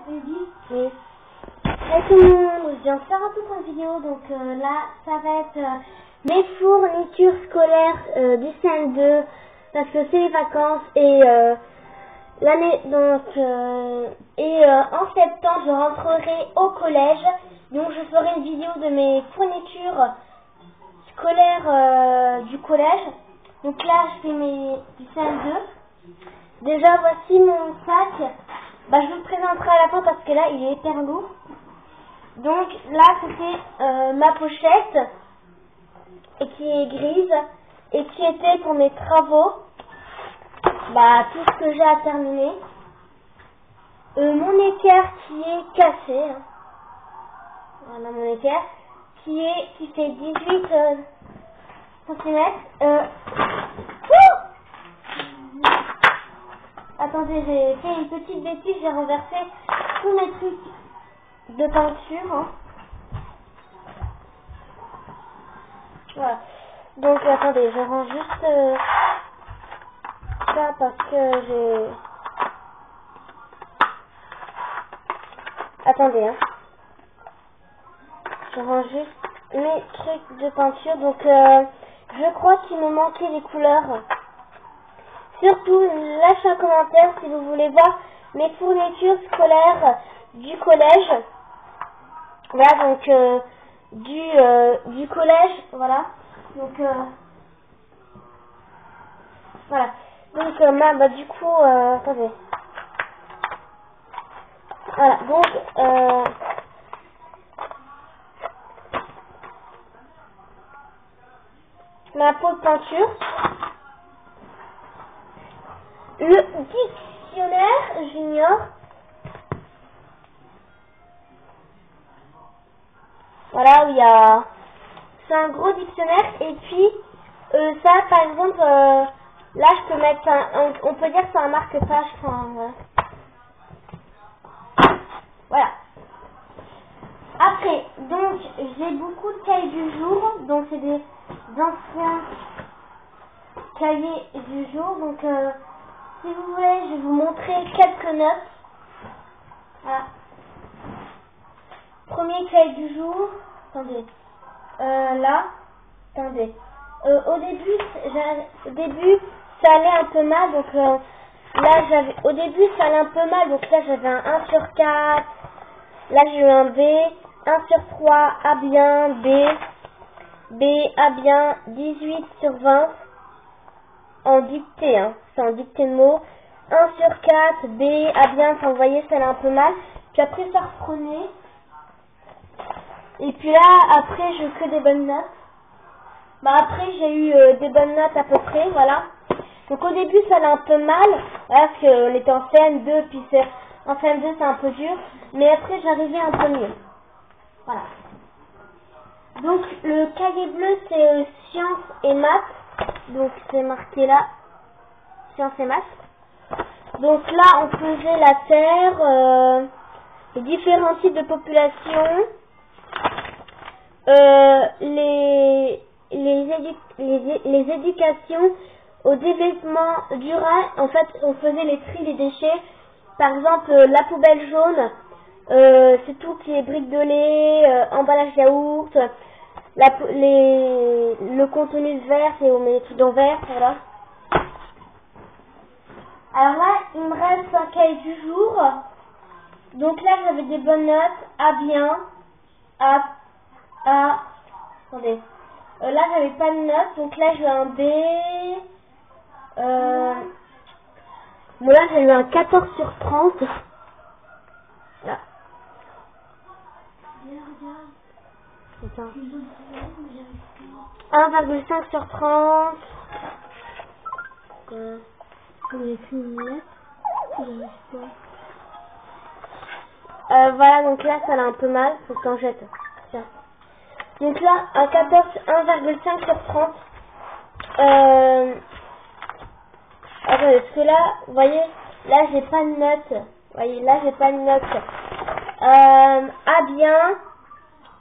Oui. Salut tout le monde, je viens de faire un peu une vidéo, donc là ça va être mes fournitures scolaires du CM2 parce que c'est les vacances et l'année donc en septembre je rentrerai au collège, donc je ferai une vidéo de mes fournitures scolaires du collège. Donc là je fais mes du CM2. Déjà voici mon sac. Bah, je vous le présenterai à la fin parce que là il est hyper lourd. Donc là c'était ma pochette et qui est grise et qui était pour mes travaux. Bah tout ce que j'ai à terminer. Mon équerre qui est cassé. Hein. Voilà mon équerre qui fait 18 cm. Attendez, j'ai fait une petite bêtise, j'ai renversé tous mes trucs de peinture. Hein. Voilà. Donc attendez, je rends juste ça parce que j'ai... Attendez, hein. Je rends juste mes trucs de peinture. Donc je crois qu'il me manquait les couleurs. Surtout, lâchez un commentaire si vous voulez voir mes fournitures scolaires du collège. Voilà, donc du collège, voilà. Donc voilà. Donc bah, du coup, attendez. Voilà, donc ma peau de peinture. Le dictionnaire junior. Voilà, où il y a... C'est un gros dictionnaire. Et puis, ça, par exemple, là, je peux mettre on peut dire que c'est un marque-page. Enfin, voilà. Après, donc, j'ai beaucoup de cahiers du jour. Donc, c'est des anciens cahiers du jour. Donc, si vous voulez, je vais vous montrer quelques notes. Voilà. Premier cahier du jour. Attendez. Là. Attendez. Au début, ça allait un peu mal. Donc là, au début, ça allait un peu mal. Donc là, j'avais un 1 sur 4. Là, j'ai eu un B. 1 sur 3, A bien, B, A bien, 18 sur 20. En dictée, hein. C'est en dictée de mots. 1 sur 4, B, A bien, enfin, vous voyez, ça allait un peu mal. Puis après, ça reprenait. Et puis là, après, j'ai eu que des bonnes notes. Bah après, j'ai eu des bonnes notes à peu près, voilà. Donc au début, ça allait un peu mal, voilà, parce qu'on était en CM2, puis en CM2, c'est un peu dur. Mais après, j'arrivais un peu mieux. Voilà. Donc le cahier bleu, c'est sciences et maths. Donc c'est marqué là, sciences et maths. Donc là, on faisait la Terre, les différents types de population, les éducations au développement durable. En fait, on faisait les tri des déchets. Par exemple, la poubelle jaune, c'est tout qui est briques de lait, emballage yaourt. Le contenu vert, c'est on met les trucs dans vert, voilà. Alors là, il me reste un cahier du jour. Donc là, j'avais des bonnes notes. A bien, A, attendez. Là, j'avais pas de notes. Donc là, j'ai un B. Bon, là, j'ai eu un 14 sur 30. Là. C'est ça. 1,5 sur 30. Voilà, donc là, ça a un peu mal. Faut que t'en jettes. Tiens. Donc là, un 1,5 sur 30. Attendez, parce que là, vous voyez, là, j'ai pas de notes. Vous voyez, là, j'ai pas de notes. A bien,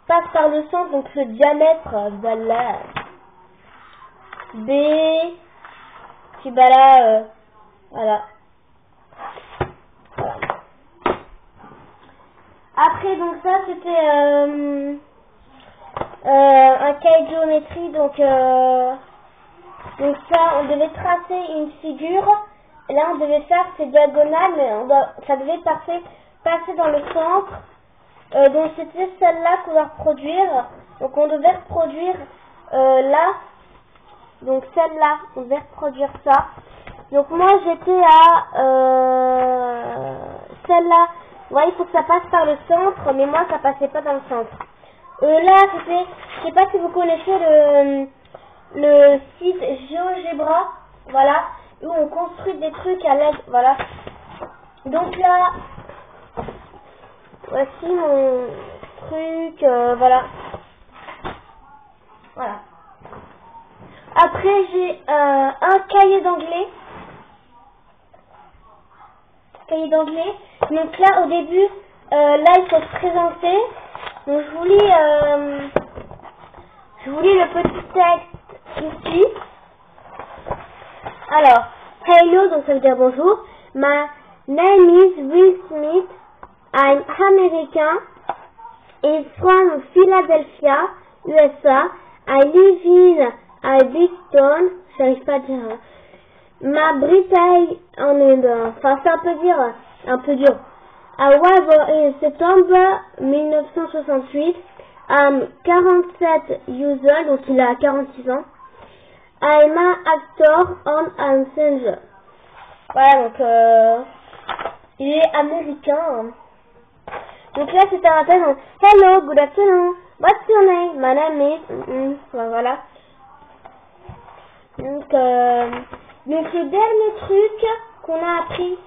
passe par le centre, donc le diamètre, voilà. B, puis bah là, voilà. Après, donc ça, c'était un cahier de géométrie. Donc ça, on devait tracer une figure. Et là, on devait faire ces diagonales, mais ça devait passer dans le centre. Donc c'était celle-là qu'on doit reproduire. Donc on devait reproduire là. Donc celle-là, on devait reproduire ça. Donc moi j'étais à celle-là. Vous voyez, il faut que ça passe par le centre, mais moi ça passait pas dans le centre. Là c'était, je sais pas si vous connaissez le site GeoGebra, voilà, où on construit des trucs à l'aide, voilà. Donc là, voici mon truc, voilà. Voilà. Après j'ai un cahier d'anglais. Donc là au début, là il faut se présenter. Donc je vous lis le petit texte ici. Alors, hello, donc ça veut dire bonjour. My name is Will Smith. I'm American. I'm from Philadelphia, USA. I live in a big town. J'arrive pas à dire. Ma Bretagne en est enfin c'est un peu dur. I was born in September 1968. I'm 47 years old, donc il a 46 ans. I'm an actor and singer. Voilà, donc il est américain. Donc là c'était un thème. Hello, good afternoon. What's your name? My name is. Voilà. Donc le dernier truc qu'on a appris,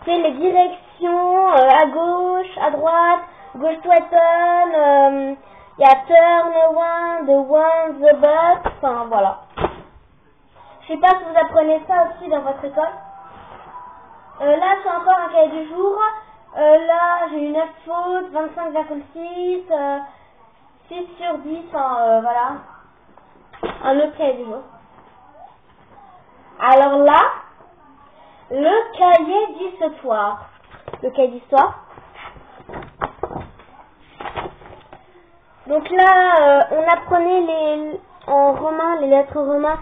c'est les directions à gauche, à droite, gauche to turn, il y a turn one, the one, the but, enfin voilà. Je sais pas si vous apprenez ça aussi dans votre école. Là c'est encore un cahier du jour. Là j'ai eu 9 fautes, 25,6, 6 sur 10, enfin voilà. Un autre cahier du jour. Alors là, le cahier d'histoire. Le cahier d'histoire. Donc là, on apprenait en romain, les lettres romains.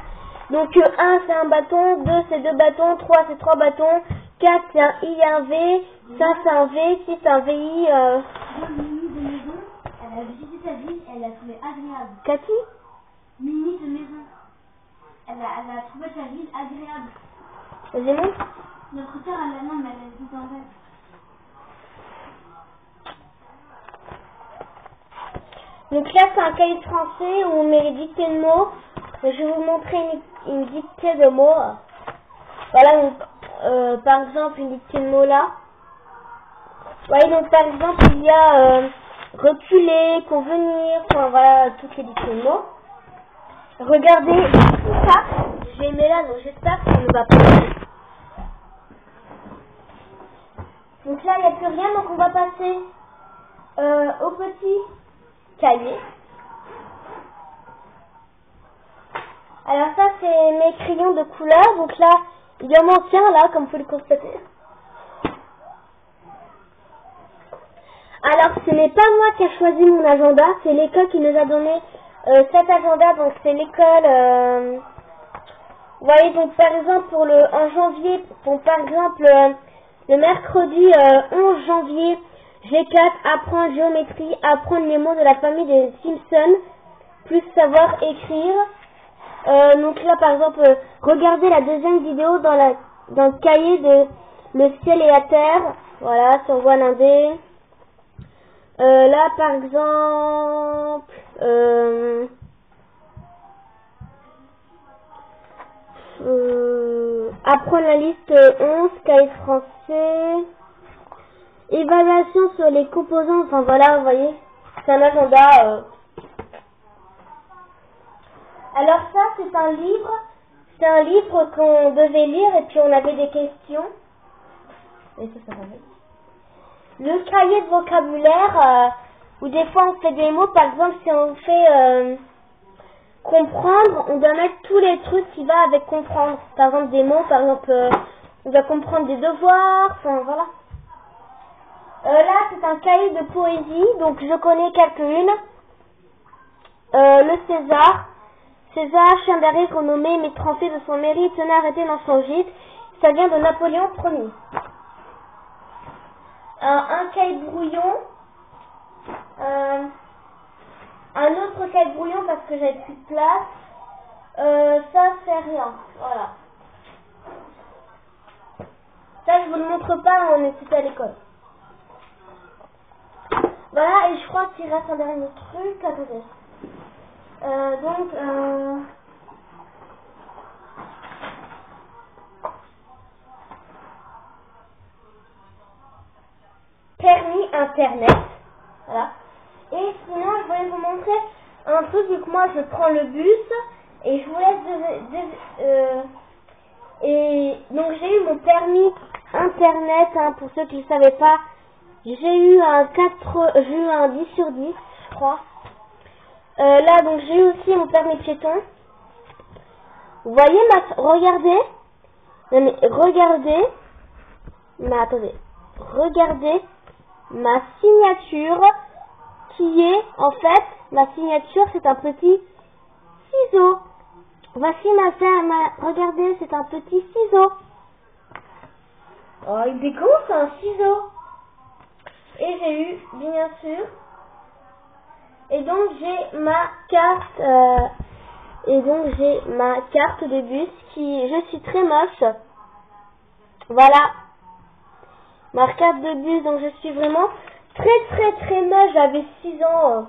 Donc 1 c'est un bâton, 2 c'est 2 bâtons, 3 c'est 3 bâtons, 4 c'est un I et un V, 5 c'est un V, 6 c'est un VI. Elle a visité sa ville, elle l'a trouvé agréable. Cathy? Mini de maison. Elle a trouvé sa ville agréable. Vas-y, montre. Notre sœur, elle a non, mais elle a tout en fait. Donc là, c'est un cahier de français où on met les dictées de mots. Je vais vous montrer une dictée de mots. Voilà, donc, par exemple, une dictée de mots là. Vous voyez, donc par exemple, il y a reculer, convenir, enfin voilà, toutes les dictées de mots. Regardez tout ça. J'ai mis là, donc j'espère que ça ne va pas. Donc là, il n'y a plus rien, donc on va passer au petit cahier. Alors ça, c'est mes crayons de couleur. Donc là, il y en manque un là, comme vous le constatez. Alors, ce n'est pas moi qui ai choisi mon agenda, c'est l'école qui nous a donné cet agenda. Donc c'est l'école. Vous voyez, donc par exemple en janvier, donc par exemple le mercredi 11 janvier, G4, apprendre géométrie, apprendre les mots de la famille des Simpsons, plus savoir écrire. Donc là par exemple, regardez la deuxième vidéo dans le cahier de le ciel et la terre. Voilà, si on voit l'indé. Là par exemple, apprendre la liste 11, cahier français, évaluation sur les composants, enfin voilà, vous voyez, c'est un agenda. Alors ça, c'est un livre qu'on devait lire et puis on avait des questions. Et ça va vite. Le cahier de vocabulaire, où des fois on fait des mots, par exemple si on fait comprendre, on doit mettre tous les trucs qui va avec comprendre. Par exemple des mots, par exemple On doit comprendre des devoirs, enfin voilà. Là, c'est un cahier de poésie, donc je connais quelques-unes. Le César. César, chien d'arrêt renommé, mais trempé de son mérite, tenait arrêté dans son gîte. Ça vient de Napoléon Ier. Un cahier brouillon. Un autre cahier brouillon parce que j'avais plus de place. Ça, c'est rien. Voilà. Ça, je vous le montre pas, on était à l'école. Voilà, et je crois qu'il reste un dernier truc. Attendez. Permis Internet. Voilà. Et sinon, je voulais vous montrer un truc, vu que moi, je prends le bus et je vous laisse et donc, j'ai eu mon permis Internet, hein, pour ceux qui ne savaient pas. J'ai eu un 10 sur 10, je crois. Là, donc, j'ai eu aussi mon permis piéton. Vous voyez regardez. Non, mais regardez. Mais attendez. Regardez ma signature qui est, en fait, ma signature, c'est un petit ciseau. Voici regardez, c'est un petit ciseau. Oh, il est gros, c'est un ciseau. Et j'ai eu, bien sûr, et donc j'ai ma carte, de bus je suis très moche. Voilà. Ma carte de bus, donc je suis vraiment très moche, j'avais 6 ans.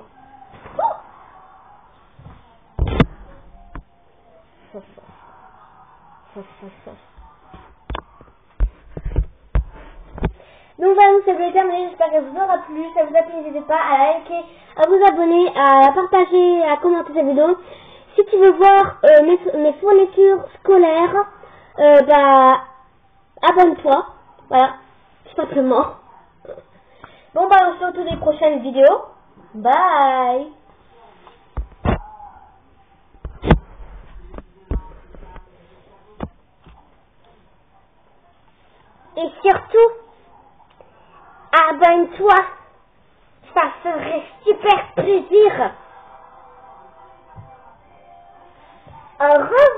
Donc voilà, ça vous a terminé, j'espère que ça vous aura plu, ça vous a plu, n'hésitez pas à liker, à vous abonner, à partager, à commenter cette vidéo. Si tu veux voir mes fournitures scolaires, abonne-toi, voilà, tout simplement. Bon on se retrouve dans les prochaines vidéos, bye. Et surtout, abonne-toi, ça ferait super plaisir. Au revoir.